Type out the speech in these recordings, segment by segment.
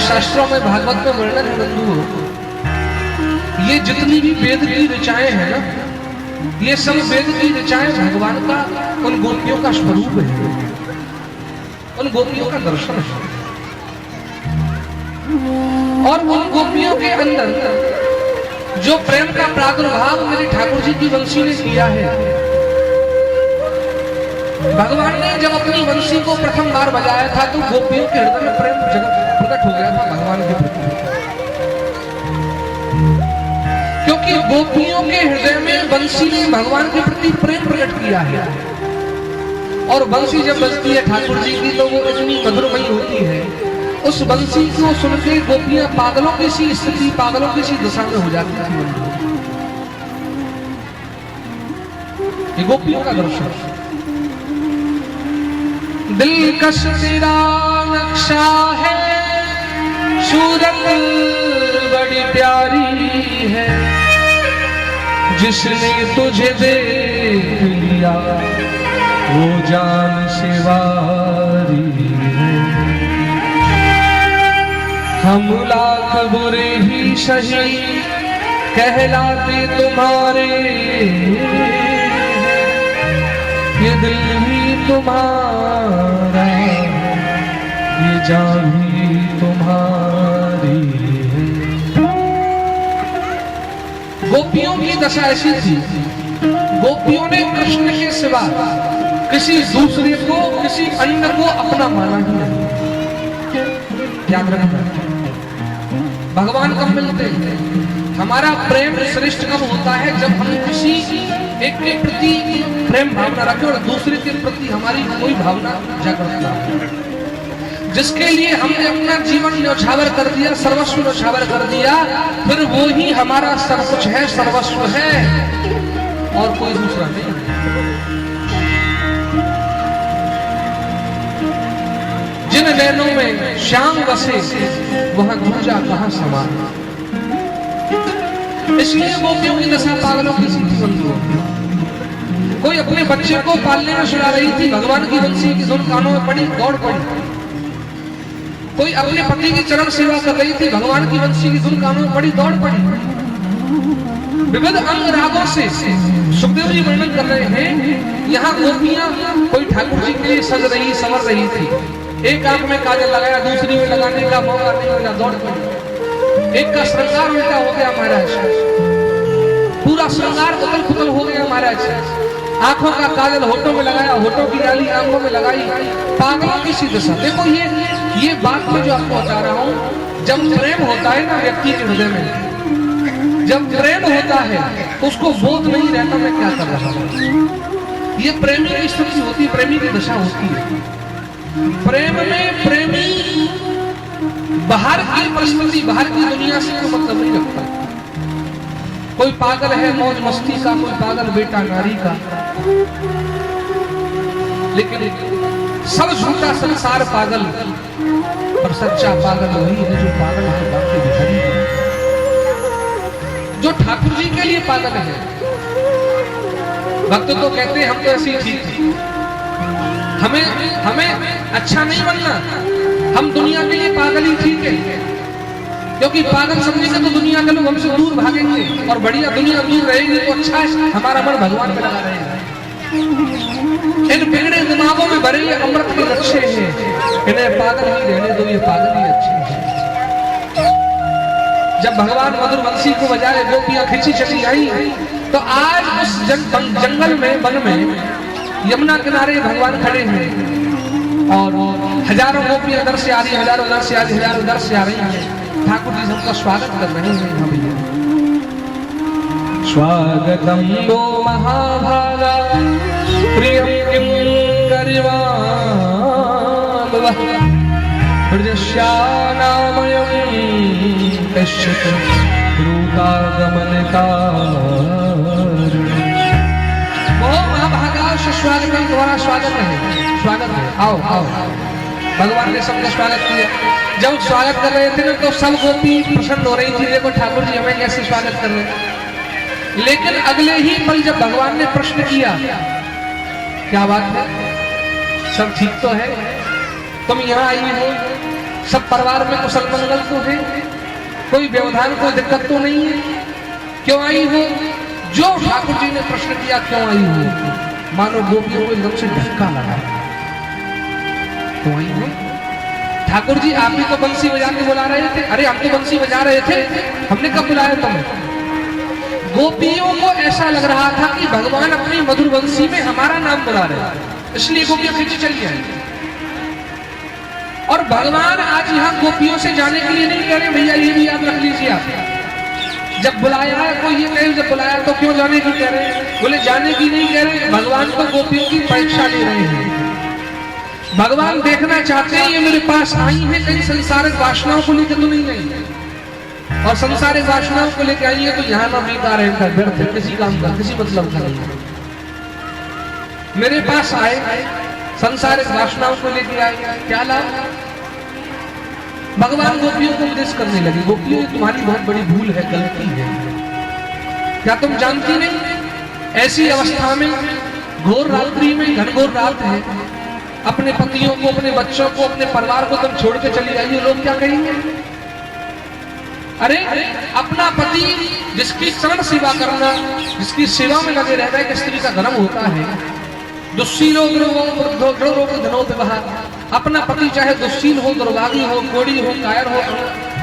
शास्त्रों में भागवत में वर्णन है बंधुओं, ये जितनी भी वेद की ऋचाएं हैं ना, ये सब वेद की ऋचाएं भगवान का उन गोपियों का स्वरूप है, उन गोपियों का दर्शन है। और उन गोपियों के अंदर जो प्रेम का प्रादुर्भाव मेरे ठाकुर जी की वंशी ने किया है, भगवान ने जब अपनी वंशी को प्रथम बार बजाया था तो गोपियों के हृदय में प्रेम जगत प्रकट हो गया था भगवान के प्रति, क्योंकि गोपियों के हृदय में वंशी ने भगवान के प्रति प्रेम प्रकट किया है। और वंशी जब बजती है ठाकुर जी की तो वो इतनी मधुरमयी होती है, उस वंशी को सुन के गोपियां पागलों की सी स्थिति, पागलों की सी दशा में हो जाती थी। ये गोपियों का दर्शन। दिलकश तेरा नक्शा है, सूरत बड़ी प्यारी है, जिसने तुझे देख लिया वो जान से वारी है। हम लाख बुरे ही सही कहलाते तुम्हारे, ये दिल भी तुम्हारा, ये जान भी तुम्हारी है। गोपियों की दशा ऐसी थी, गोपियों ने कृष्ण के सिवा किसी दूसरे को, किसी अन्य को अपना माना ही नहीं। याद रखना, भगवान कब मिलते हैं? हमारा प्रेम श्रेष्ठ कब होता है? जब हम किसी एक के प्रति प्रेम भावना रखें और दूसरे के प्रति हमारी कोई भावना जागृत ना हो। जिसके लिए हमने अपना जीवन न्यौछावर कर दिया, सर्वस्व न्यौछावर कर दिया, फिर वो ही हमारा सब कुछ है, सर्वस्व है और कोई दूसरा नहीं। जिन नैनों में श्याम बसे वहां दूजा कहां समा। इसलिए गोपियों की दशा पागलों की सी थी बंधुओं। कोई अपने बच्चे को पालने में सुला रही थी, भगवान की वंशी की धुन कानों में पड़ी, दौड़ पड़ी। कोई अपने पति की चरण सेवा कर रही थी, भगवान की वंशी की धुन कानों में पड़ी, दौड़ पड़ी। विविध अंग रागों से सुखदेव जी वर्णन कर रहे हैं, यहाँ गोपियां कोई ठाकुर जी के लिए सज रही, संवर रही थी। एक आंख में काजल लगाया, दूसरी में लगाने का मौका नहीं मिला, दौड़ पड़ी। एक का श्रृंगार उल्टा हो गया महाराज, पूरा श्रृंगार उथल पुथल हो गया महाराज। आंखों का काजल होठों में लगाया, होठों की डाली आंखों में लगाई, पागलों की सी दशा। देखो ये बात मैं जो आपको बता रहा हूँ, जब प्रेम होता है ना व्यक्ति के हृदय में, जब प्रेम होता है तो उसको बोध नहीं रहता मैं क्या कर रहा हूँ। ये प्रेमी की स्थिति होती है, प्रेमी की दशा होती है। प्रेम में प्रेमी बाहर की परिस्थिति, बाहर की दुनिया से कोई मतलब नहीं रखता। कोई पागल है मौज मस्ती का, कोई पागल बेटा नारी का, लेकिन सब झूठा संसार पागल, और सच्चा पागल वही है जो पागल है बाकी भिखारी है, जो ठाकुर जी के लिए पागल है। भक्त तो कहते हैं हम तो ऐसी ठीक थी, हमें अच्छा नहीं बनना, हम दुनिया के लिए पागल ही ठीक है। क्योंकि पागल समझेंगे तो दुनिया के लोग हमसे दूर भागेंगे, और बढ़िया दुनिया दूर रहेगी तो अच्छा है, हमारा मन भगवान में लगा रहेगा। इन बिगड़े दिमागों में भरे ये अमृत के रक्षे हैं, इन्हें पागल ही रहने दो, ये पागल ही अच्छे हैं। जब भगवान मधुर वंशी को बजाए गोपियां खिंची चली आई, तो आज उस जंगल में, वन में, यमुना किनारे भगवान खड़े हैं और हजारों गोपियां इधर से आ रही, हजारों उधर से आ रही, हजारों उधर से आ रही हैं। ठाकुर जी सबका स्वागत कर रहे हैं। यहाँ भैया स्वागतम दो महाभागा प्रियम किम करिवाम ब्रजस्यानामयं पश्यतु द्रुतागमनकार। वो महाभागा से स्वागतम, तुम्हारा स्वागत है, स्वागत है, आओ आओ। भगवान ने सबका स्वागत किया। जब स्वागत कर रहे थे ना तो सब गोपी प्रसन्न हो रही थी, देखो ठाकुर जी हमें कैसे स्वागत कर रहे हैं। लेकिन अगले ही पल जब भगवान ने प्रश्न किया, क्या बात है, सब ठीक तो है, तुम यहाँ आई हो, सब परिवार में कुशल मंगल तो है, कोई व्यवधान कोई दिक्कत तो नहीं है। क्यों आई हो? जो ठाकुर जी ने प्रश्न किया क्यों आई हो, मानो गोपियों को एकदम से धक्का लगा। क्यों आई हो? ठाकुर जी आप ही तो बंसी बजा के बुला रहे थे। अरे हम तो बंसी बजा रहे थे, हमने कब बुलाया तुम्हें? गोपियों को ऐसा लग रहा था कि भगवान अपनी मधुर बंसी में हमारा नाम बुला रहे हैं, इसलिए गोपियां पीछे चली आई। और भगवान आज यहाँ गोपियों से जाने के लिए नहीं कह रहे, भैया ये भी याद रख लीजिए आप। जब बुलाया है कोई ये कहे जब बुलाया तो क्यों जाने की कह रहे हैं? बोले जाने की नहीं कह रहे, भगवान तो गोपियों की परीक्षा ले रहे हैं। भगवान देखना चाहते हैं ये मेरे पास आई है कहीं संसारिक वासनाओं को लेकर तो नहीं आई, और संसारिक वासनाओं को लेकर आई है तो यहाँ ना बेकार है, व्यर्थ है, किसी काम का किसी मतलब का नहीं। मेरे पास आए संसारिक वासनाओं को लेकर आए, क्या लाभ? भगवान गोपियों को उपदेश करने लगे, गोपियों ये तुम्हारी बहुत बड़ी भूल है, गलती है। क्या तुम जानती नहीं ऐसी अवस्था में घोर रात्रि में घनघोर रात है, अपने पतियों को अपने बच्चों को अपने परिवार को तुम छोड़ के चली आई हो, लोग क्या कहेंगे? अरे अपना पति जिसकी चरण सेवा करना, जिसकी सेवा में लगे रहना एक स्त्री का धर्म होता है। दुश्शीलो धनो विवाह, अपना पति चाहे दुश्शील हो, दुर्भागी हो, कोड़ी हो, कायर हो,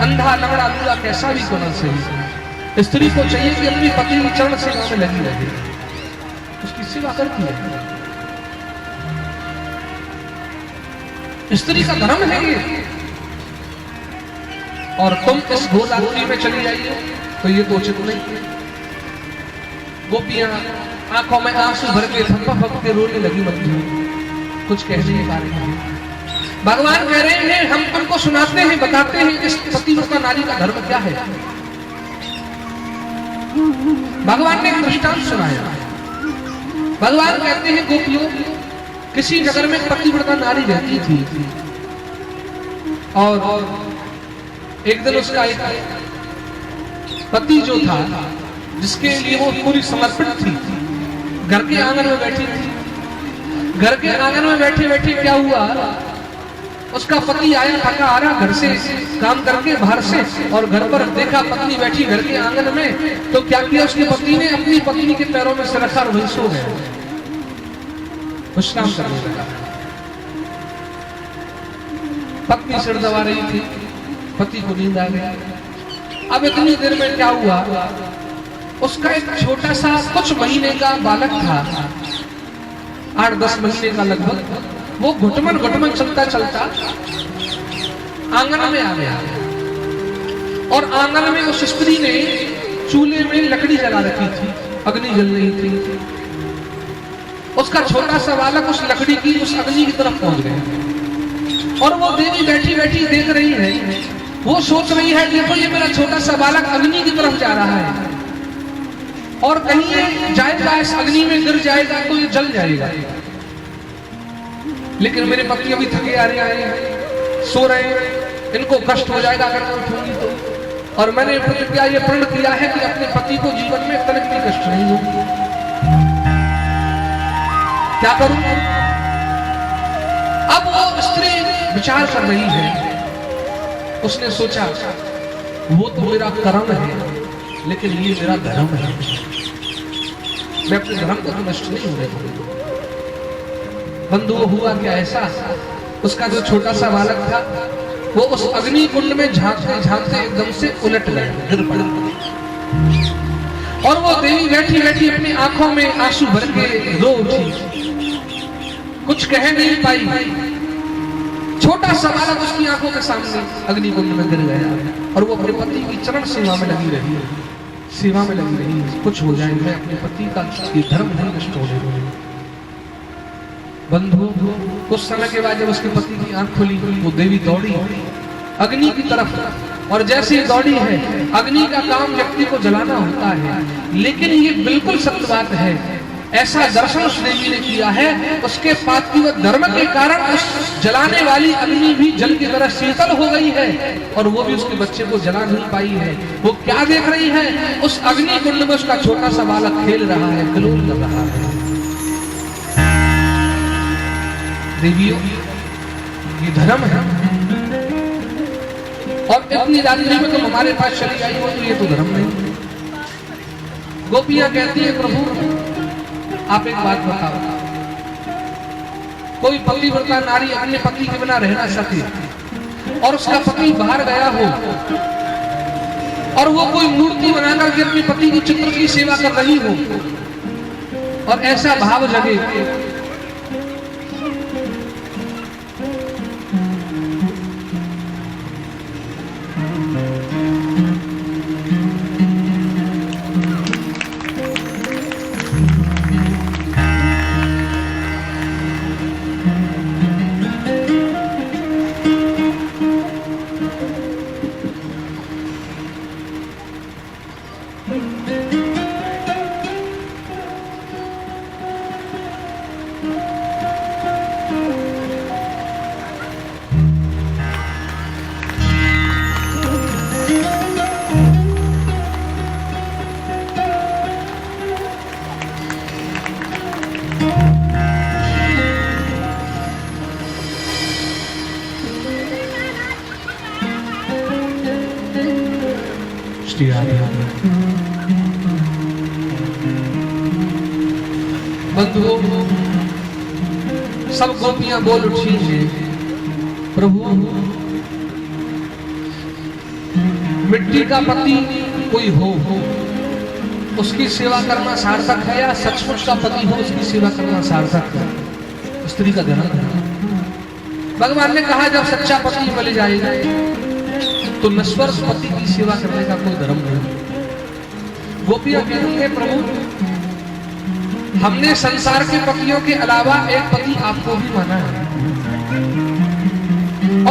अंधा लंगड़ा लूला कैसा भी होना सही, स्त्री को चाहिए कि अपनी पति की चरण सेवा में लगी रहे, उसकी सेवा करती है। स्त्री का धर्म है ये। और तुम इस गोदावरी में चली जाइए तो ये तो उचित नहीं। गोपियां आंखों में आंसू भर के थपथप के रोने लगी, मत कुछ कह नहीं पा रही है। भगवान कह रहे हैं हम तुमको सुनाते हैं, बताते हैं इस पतिव्रता नारी का धर्म क्या है। भगवान ने एक दृष्टांत सुनाया। भगवान कहते हैं गोपियों किसी नगर में पतिव्रता नारी रहती थी, और एक दिन उसका एक पति जो था जिसके लिए वो पूरी समर्पित थी, घर के आंगन में बैठी थी। घर के आंगन में बैठे बैठे क्या हुआ, उसका पति आया थका आ रहा घर से काम करके बाहर से, और घर पर देखा पत्नी बैठी घर के आंगन में, तो क्या किया उसके पति ने, अपनी पत्नी के पैरों में सिर रखा और वहीं सो गया, विश्राम करने लगा। पत्नी सिर दबा रही थी, पति को नींद आ गया। अब इतनी देर में क्या हुआ, उसका एक छोटा सा कुछ महीने का बालक था, 8-10 महीने का लगभग, वो घुटमन घुटमन चलता चलता आंगन में आ गया। और आंगन में उस स्त्री ने चूल्हे में लकड़ी जला रखी थी, अग्नि जल रही थी। उसका छोटा सा बालक उस लकड़ी की उस अग्नि की तरफ पहुंच गया, और वो देवी बैठी बैठी देख रही है। वो सोच रही है देखो ये मेरा छोटा सा बालक अग्नि की तरफ जा रहा है, और कहीं ये जाएगा इस अग्नि में गिर जाएगा तो ये जल जाएगा, लेकिन मेरे पति अभी थके आ रहे हैं, सो रहे हैं, इनको कष्ट हो जाएगा अगर मैं उठूंगी तो। और मैंने प्रतिज्ञा ये प्रण किया है कि अपने पति को जीवन में तनिक भी कष्ट नहीं होगी, क्या करूं? अब वो स्त्री विचार कर रही है। उसने सोचा वो तो मेरा कर्म है, लेकिन ये मेरा धर्म है, मैं अपने धर्म को तो नष्ट नहीं होने दूंगा। बंधु हुआ क्या ऐसा, उसका जो छोटा सा बालक था वो उस अग्नि कुंड में झांकते झांकते एकदम से उलट गया, गिर पड़ा। और वो देवी बैठी बैठी अपनी आंखों में आंसू भर के रो उठी, कुछ कह नहीं पाई। छोटा सा बालक उसकी आंखों के सामने अग्नि कुंड में गिर गया, और वो अपने पति की चरण सेवा में लगी रही है, सेवा में लगी रही है। कुछ हो जाए मैं अपने पति का ये धर्म नहीं नष्ट होने दूंगी। बंधु कुछ समय के बाद जब उसके पति की आंख खुली, वो देवी दौड़ी अग्नि की तरफ, और जैसे ही दौड़ी है, अग्नि का काम व्यक्ति को जलाना होता है, लेकिन ये बिल्कुल सत्य बात है। ऐसा दर्शन उस देवी ने किया है, उसके पार्थिव धर्म के कारण उस जलाने वाली अग्नि भी जल की तरह शीतल हो गई है, और वो भी उसके बच्चे को जला नहीं पाई है। वो क्या देख रही है, उस अग्नि कुंड में उसका छोटा सा बालक खेल रहा है, कलोल कर रहा है। देवियों ये धर्म है, और इतनी दादी में तुम हमारे पास चली आई हो, तो ये तो धर्म नहीं। गोपियां कहती है प्रभु आप एक बात बताओ, कोई पतिव्रता नारी अपने पति के बिना रह ना सके और उसका पति बाहर गया हो और वो कोई मूर्ति बनाकर के अपने पति की चित्र की सेवा कर रही हो और ऐसा भाव जगे, बंधुओं सब गोपियां बोल उठी है प्रभु मिट्टी का पति कोई हो उसकी सेवा करना सार्थक है या सचमुच का पति हो उसकी सेवा करना सार्थक है? स्त्री का धर्म है। भगवान ने कहा जब सच्चा पति मिल जाएगा तो नश्वर पति की सेवा करने का कोई धर्म नहीं। गोपियां कहती है प्रभु हमने संसार के पतियों के अलावा एक पति आपको भी माना है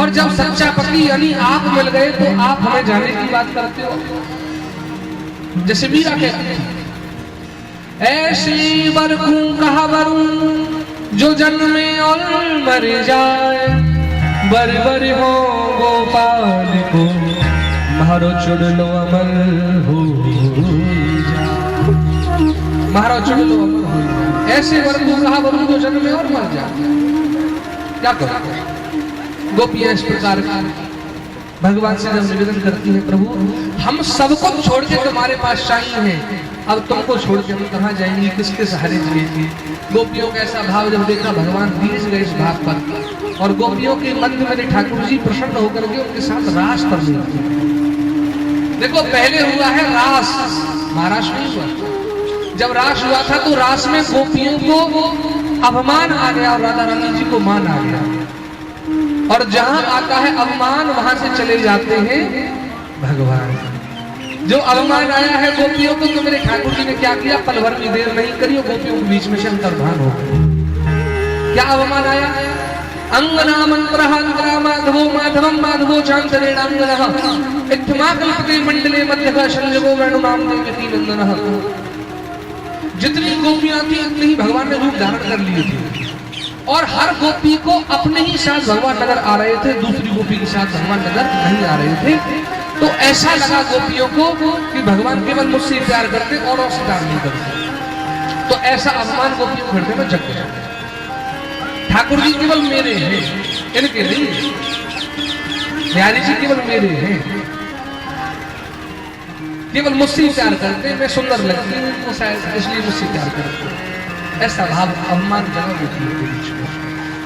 और जब सच्चा पति यानी आप मिल गए तो आप हमें जाने की बात करते हो। जैसे मीरा कहती है ऐसे वर को कहा वरुण जो जन्मे और मर जाए, बर बर हो गोपाल को मारो चुड़ लो अमर हो जाए, मारो चुड़ लो अमर हो जाए। ऐसे वर को कहा वरुण जो जन्मे और मर जाए। क्या करो गोपियां इस प्रकार भगवान से जब निवेदन करती है प्रभु हम सबको छोड़ के तुम्हारे पास चाहिए हैं, अब तुमको छोड़ के हम कहाँ जाएंगे, किसके सहारे जिएंगे। गोपियों का ऐसा भाव जब देखा भगवान बीज गए इस भाव पर और गोपियों के मन में मेरे ठाकुर जी प्रसन्न होकर के उनके साथ रास कर लेते। देखो पहले हुआ है रास, महाराष्ट्र में हुआ। जब रास हुआ था तो रास में गोपियों को अपमान आ गया और राधा रानी जी को मान आ गया और जहां आता है अवमान वहां से चले जाते हैं भगवान। जो अवमान आया है गोपियों को तो मेरे ठाकुर जी ने क्या किया, पल भर की देर नहीं करी गोपियों के बीच में से अंतर्धान हो गए। क्या अवमान आया, अंगना मंत्र माधवो माधवम माधवो चांतरेणांगनः इत्थमाकल्पते मंडले मध्यः शल्यगो वेणुनाम देवकी नंदनः। जितनी गोपियां थी उतनी ही भगवान ने रूप धारण कर लिए थे और हर गोपी को अपने ही साथ भगवान नजर आ रहे थे, दूसरी गोपी के साथ भगवान नजर नहीं आ रहे थे। तो ऐसा लगा गोपियों को कि भगवान केवल मुझसे प्यार करते और स्वीकार नहीं करते। तो ऐसा अपमान गोपियों के हृदय में जग गया। ठाकुर जी केवल मेरे हैं, इनके नहीं। बिहारी जी केवल मेरे हैं, केवल मुझसे प्यार करते, मैं सुंदर लगती हूँ शायद इसलिए मुझसे प्यार करते। ऐसा भाव अवमान जगह होती है बीच में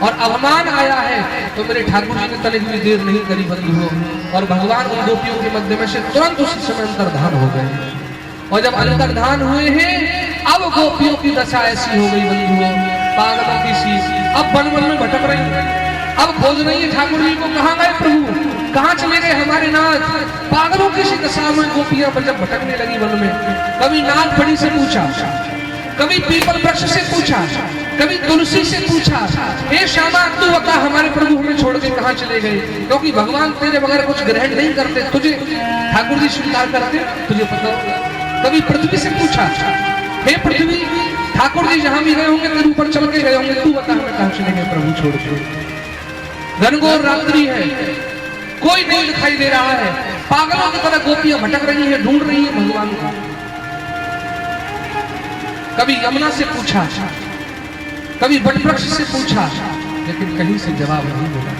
और अवमान आया है तो मेरे ठाकुर जी ने तनिक भी देर नहीं करी बंदी हो और भगवान उन गोपियों के मध्य में से तुरंत उसी समय अंतर्धान हो गए। और जब अंतर्धान हुए हैं अब गोपियों की दशा ऐसी हो गई बंधुओं पागलों की सी, अब वन वन में भटक रही है। अब खोज रही है ठाकुर जी को, कहाँ गए प्रभु, कहाँ चले गए हमारे नाथ। पागलों की सी दशा में गोपियां जब भटकने लगी वन में, कभी नाथ बड़ी से पूछा, कभी पीपल वृक्ष से पूछा, कभी तुलसी से पूछा, हे श्यामा तू बता हमारे प्रभु हमें छोड़ के कहाँ चले गए, क्योंकि भगवान तेरे बगैर कुछ ग्रहण नहीं करते, तुझे ठाकुर जी स्वीकार करते, तुझे पता होगा। कभी पृथ्वी से पूछा, हे पृथ्वी ठाकुर जी जहां भी गए होंगे तेरे ऊपर चल के गए होंगे, तू बता हमें कहाँ चले गए प्रभु छोड़ के। घनघोर रात्रि है, कोई नहीं दिखाई दे रहा है, पागलों की तरह गोपियां भटक रही है, ढूंढ रही है भगवान को। कभी यमुना से पूछा, कभी वट वृक्ष से पूछा, लेकिन कहीं से जवाब नहीं मिला।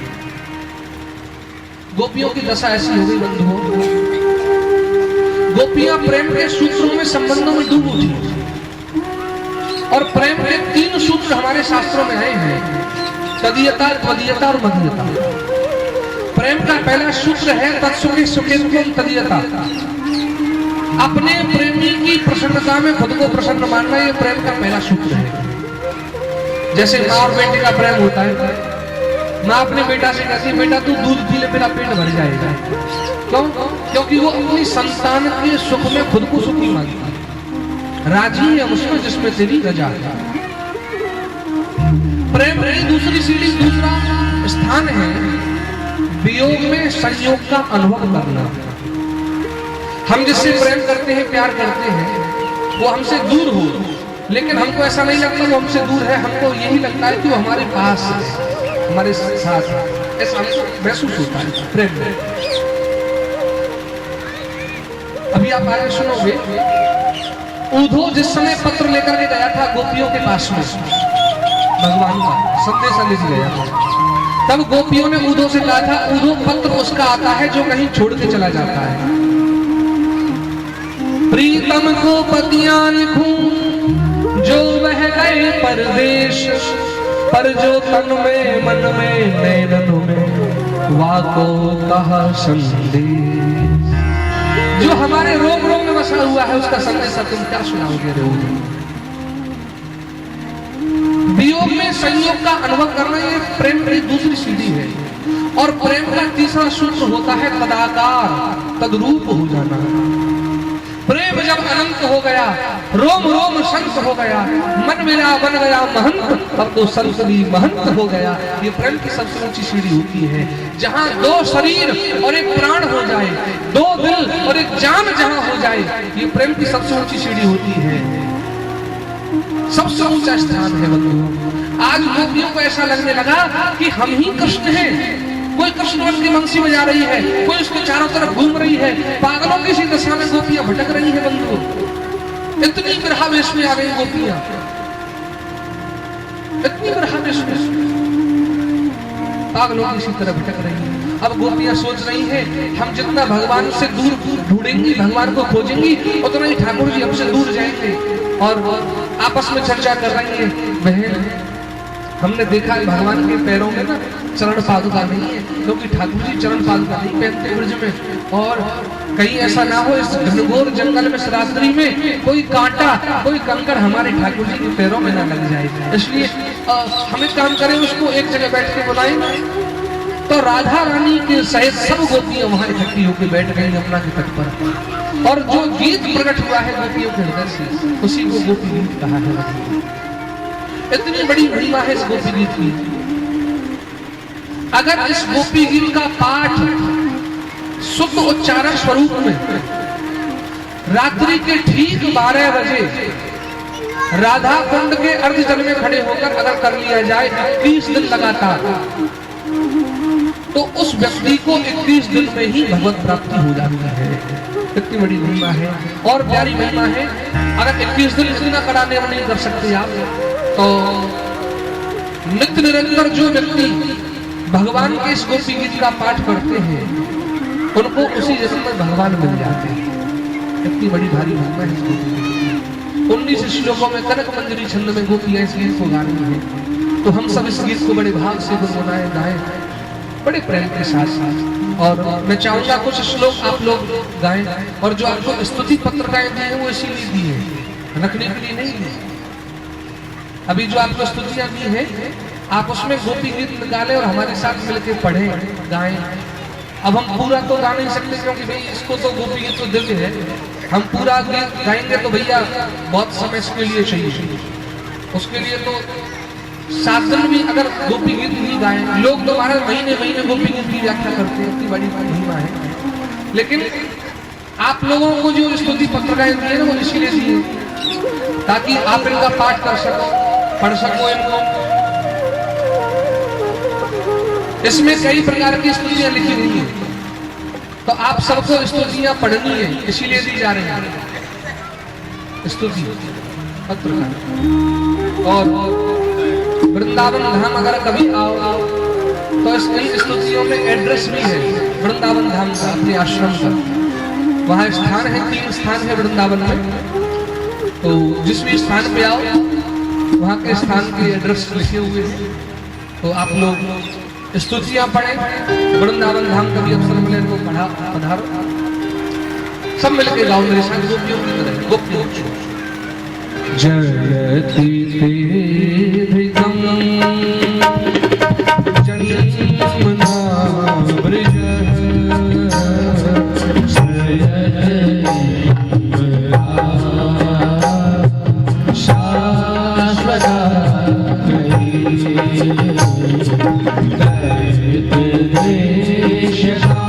गोपियों की दशा ऐसी हो गई बंधुओं, गोपियां प्रेम के सूत्रों में, संबंधों में डूब उठी। और प्रेम के 3 सूत्र हमारे शास्त्रों में आए हैं, तदीयता, त्वदीयता और मदीयता। प्रेम का पहला सूत्र है तत्सुखे सुखेत्वम तदीयता। अपने प्रेमी की प्रसन्नता में खुद को प्रसन्न मानना, ये प्रेम का पहला सूत्र है। जैसे माँ और बेटे का प्रेम होता है, माँ अपने बेटा से कहती है बेटा तू दूध पी ले मेरा पेट भर जाएगा। क्यों? क्योंकि वो अपनी संतान के सुख में खुद को सुखी मानती है। राजी है उसमें जिसमें तेरी रजा है। प्रेम की दूसरी सीढ़ी, दूसरा स्थान है वियोग में संयोग का अनुभव करना। हम जिससे प्रेम करते हैं, प्यार करते हैं, वो हमसे दूर हो, लेकिन हमको ऐसा नहीं लगता वो हमसे दूर है, हमको यही लगता है कि वो हमारे पास है, हमारे साथ है। ऐसा हमको महसूस होता है प्रेम में। अभी आप आगे सुनोगे, उद्धव जिस समय पत्र लेकर के गया था गोपियों के पास में, भगवान का संदेश लेके गया था, तब गोपियों ने उद्धव से कहा था उद्धव पत्र उसका आता है जो कहीं छोड़ के चला जाता है। प्रीतम को पतियां लिखूं जो बह गए परदेश, पर जो तन में मन में नैनन में वाको कहा संदेश। जो हमारे रोम रोम में बसा हुआ है उसका संदेश तुम क्या सुनाओगे रे? वियोग में संयोग का अनुभव करना, ये प्रेम की दूसरी सीढ़ी है। और प्रेम का तीसरा सूत्र होता है तदाकार, तद्रूप हो जाना। प्रेम जब अनंत हो गया, रोम रोम संत हो गया, मन मेरा बन गया महंत, अब तो संत भी महंत हो गया। ये प्रेम की सबसे ऊंची सीढ़ी होती है, जहाँ 2 शरीर और 1 प्राण हो जाए, 2 दिल और 1 जान जहाँ हो जाए, ये प्रेम की सबसे ऊंची सीढ़ी होती है, सबसे ऊंचा स्थान है बंधुओं। आज गोपियों को ऐसा लगने लगा कि हम ही कृष्ण हैं। कोई कृष्ण बन के बंसी बजा रही है, कोई उसके चारों तरफ घूम रही है, पागलों की सी दशा में गोपियां भटक रही है बंधुओं। इतनी विरहावेश में आ गई गोपियां, इतनी विरहावेश में पागलों की सी तरह भटक रही है। अब गोपियां सोच रही है हम जितना भगवान से दूर ढूंढेंगी, भगवान को खोजेंगी, उतना ही ठाकुर जी हमसे दूर जाएंगे। और आपस में चर्चा कर रही है, बहन हमने देखा है भगवान के पैरों में ना चरण पादुका नहीं है, क्योंकि ठाकुर जी चरण पादुका नहीं पहनते ब्रज में। और कहीं ऐसा ना हो इस घनघोर जंगल में रात्रि में कोई कांटा, कोई कंकड़ हमारे ठाकुर जी के पैरों में ना लग जाए, इसलिए हमें काम करें, उसको एक जगह बैठ के बुलाएं। तो राधा रानी के सहित सब गोपियां वहां इकट्ठी होकर बैठ गई यमुना के तट पर। और जो गीत प्रकट हुआ है गोपियों के हृदय से, उसी को गोपी गीत कहा है। इतनी बड़ी महिमा है इस गोपी गीत की। अगर इस गोपी गीत का पाठ शुद्ध उच्चारण स्वरूप में रात्रि के ठीक 12 बजे राधा कुंड के अर्ध जल में खड़े होकर अगर कर लिया जाए 21 दिन लगातार, तो उस व्यक्ति को 21 दिन में ही भगवत प्राप्ति हो जाती है। इतनी बड़ी महिमा है और प्यारी महिमा है। अगर 21 दिन इसलिए कराने में नहीं कर सकते आप, तो नित्य निरंतर जो व्यक्ति भगवान के इस गोपी गीत का पाठ करते हैं उनको उसी जन्म में भगवान मिल जाते हैं। इतनी बड़ी भारी महिमा है इस गोपी गीत। 19 श्लोकों में कनक मंजरी छंद में गोपियां इस गीत को गा रही है। तो हम सब इस गीत को बड़े भाव से गुनगुनाएं, गाएं, बड़े प्रेम के साथ। और मैं चाहूंगा कुछ श्लोक आप लोग गाएं, और जो आपको स्तुति पत्र गाए दिए हैं वो इसीलिए दिए हैं, रखने के लिए नहीं है। अभी जो आपको स्तुतियां दी है आप उसमें गोपी गीत निकालें और हमारे साथ मिलकर पढ़ें, गाएं। अब हम पूरा तो गा नहीं सकते क्योंकि भाई इसको तो गोपी गीत तो दिव्य है, हम पूरा गीत गाएंगे तो भैया बहुत समय इसके लिए चाहिए। उसके लिए तो 7 दिन भी अगर गोपी गीत नहीं गाए, लोग तो हमारे महीने महीने गोपी गीत की व्याख्या करते हैं, इतनी बड़ी महिमा है। लेकिन आप लोगों को जो स्तुति पत्र गाए दिए ना वो इसीलिए दिए ताकि आप इनका पाठ कर सको, पढ़ सको इनको। इसमें कई प्रकार की स्तुतियां लिखी हुई हैं, तो आप सबको स्तुतियां पढ़नी है, इसीलिए दी जा रही है स्तुति पत्र का। और वृंदावन धाम अगर कभी आओ तो इन स्तुतियों में एड्रेस भी है वृंदावन धाम का, अपने आश्रम का। वहाँ स्थान है, 3 स्थान है वृंदावन में। तो जिस भी स्थान पे आओ वहाँ के स्थान के एड्रेस लिखे हुए हैं, तो आप लोग स्तुतियाँ पढ़ें, वृंदावन धाम का भी अवसर मिले तो पधारो, सब मिलके गाओ मेरे साथ गोपियों की तरह गोपियों। जयति तेधिकं जन्मना ब्रज शाश्वता देश का